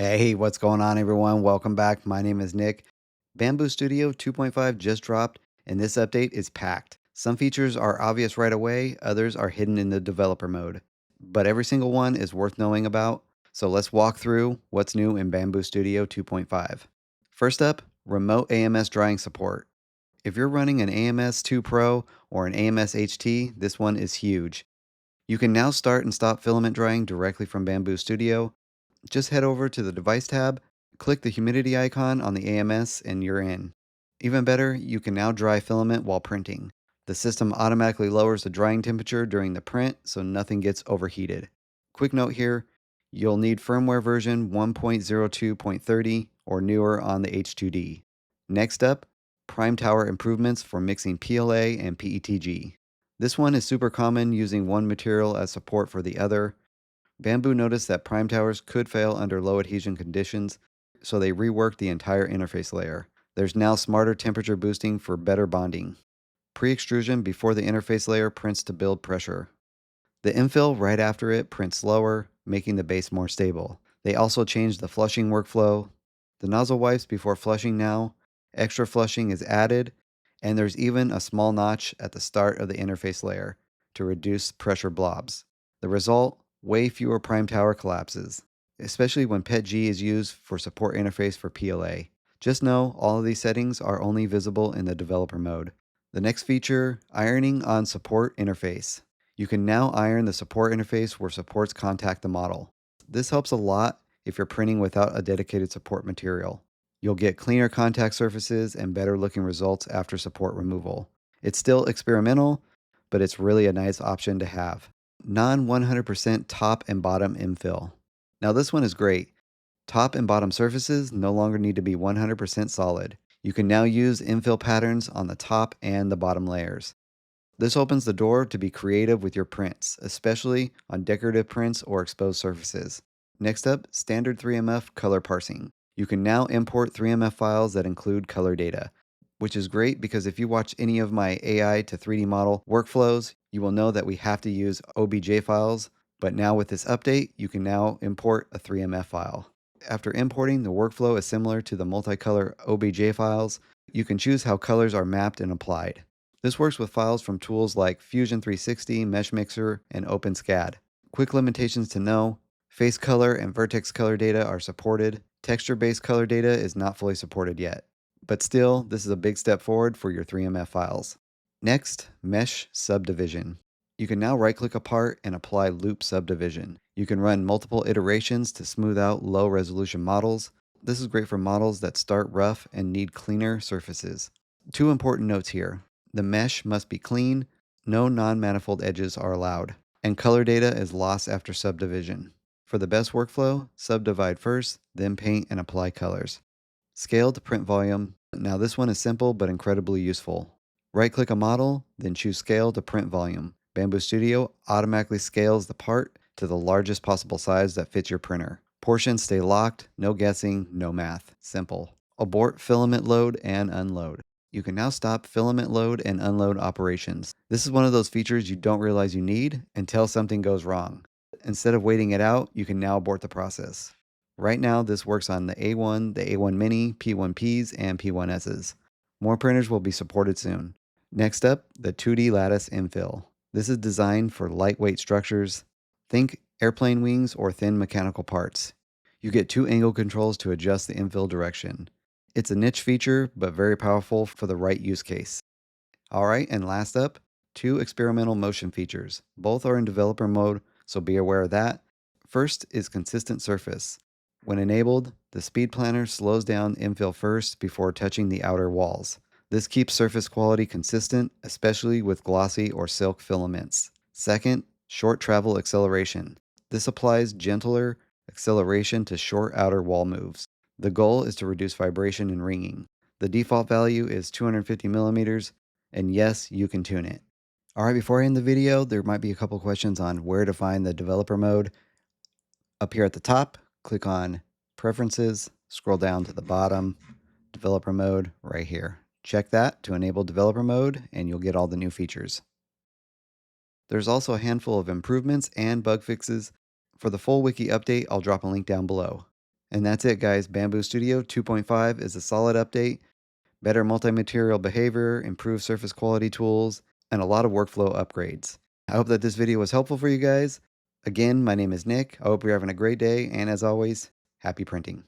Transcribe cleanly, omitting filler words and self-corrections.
Hey, what's going on, everyone? Welcome back. My name is Nick. Bambu Studio 2.5 just dropped, and this update is packed. Some features are obvious right away, others are hidden in the developer mode. But every single one is worth knowing about, so let's walk through what's new in Bambu Studio 2.5. First up, remote AMS drying support. If you're running an AMS 2 Pro or an AMS HT, this one is huge. You can now start and stop filament drying directly from Bambu Studio. Just head over to the Device tab, click the humidity icon on the AMS, and you're in. Even better, you can now dry filament while printing. The system automatically lowers the drying temperature during the print so nothing gets overheated. Quick note here, you'll need firmware version 1.02.30 or newer on the H2D. Next up, Prime Tower improvements for mixing PLA and PETG. This one is super common, using one material as support for the other. Bambu noticed that prime towers could fail under low adhesion conditions, so they reworked the entire interface layer. There's now smarter temperature boosting for better bonding. Pre-extrusion before the interface layer prints to build pressure. The infill right after it prints slower, making the base more stable. They also changed the flushing workflow. The nozzle wipes before flushing now. Extra flushing is added, and there's even a small notch at the start of the interface layer to reduce pressure blobs. The result? Way fewer prime tower collapses, especially when PETG is used for support interface for PLA. Just know all of these settings are only visible in the developer mode. The next feature, ironing on support interface. You can now iron the support interface where supports contact the model. This helps a lot if you're printing without a dedicated support material. You'll get cleaner contact surfaces and better looking results after support removal. It's still experimental, but it's really a nice option to have. Non 100% top and bottom infill. Now, this one is great. Top and bottom surfaces no longer need to be 100% solid. You can now use infill patterns on the top and the bottom layers. This opens the door to be creative with your prints, especially on decorative prints or exposed surfaces. Next up, standard 3MF color parsing. You can now import 3MF files that include color data, which is great because if you watch any of my AI to 3D model workflows, you will know that we have to use OBJ files, but now with this update, you can now import a 3MF file. After importing, the workflow is similar to the multicolor OBJ files. You can choose how colors are mapped and applied. This works with files from tools like Fusion 360, Mesh Mixer, and OpenSCAD. Quick limitations to know: face color and vertex color data are supported. Texture-based color data is not fully supported yet. But still, this is a big step forward for your 3MF files. Next, Mesh Subdivision. You can now right-click a part and apply Loop Subdivision. You can run multiple iterations to smooth out low-resolution models. This is great for models that start rough and need cleaner surfaces. Two important notes here. The mesh must be clean, no non-manifold edges are allowed, and color data is lost after subdivision. For the best workflow, subdivide first, then paint and apply colors. Scale to print volume. Now this one is simple but incredibly useful. Right-click a model, then choose Scale to print volume. Bambu Studio automatically scales the part to the largest possible size that fits your printer. Portions stay locked, no guessing, no math. Simple. Abort filament load and unload. You can now stop filament load and unload operations. This is one of those features you don't realize you need until something goes wrong. Instead of waiting it out, you can now abort the process. Right now, this works on the A1, the A1 Mini, P1Ps, and P1Ss. More printers will be supported soon. Next up, the 2D lattice infill. This is designed for lightweight structures. Think airplane wings or thin mechanical parts. You get two angle controls to adjust the infill direction. It's a niche feature, but very powerful for the right use case. Alright, and last up, two experimental motion features. Both are in developer mode, so be aware of that. First is consistent surface. When enabled, the speed planner slows down infill first before touching the outer walls. This keeps surface quality consistent, especially with glossy or silk filaments. Second, short travel acceleration. This applies gentler acceleration to short outer wall moves. The goal is to reduce vibration and ringing. The default value is 250 millimeters, and yes, you can tune it. Alright, before I end the video, there might be a couple questions on where to find the developer mode. Up here at the top, click on Preferences, scroll down to the bottom, Developer Mode right here. Check that to enable developer mode, and you'll get all the new features. There's also a handful of improvements and bug fixes. For the full Wiki update, I'll drop a link down below. And that's it, guys. Bambu Studio 2.5 is a solid update, better multi-material behavior, improved surface quality tools, and a lot of workflow upgrades. I hope that this video was helpful for you guys. Again, my name is Nick. I hope you're having a great day, and as always, happy printing.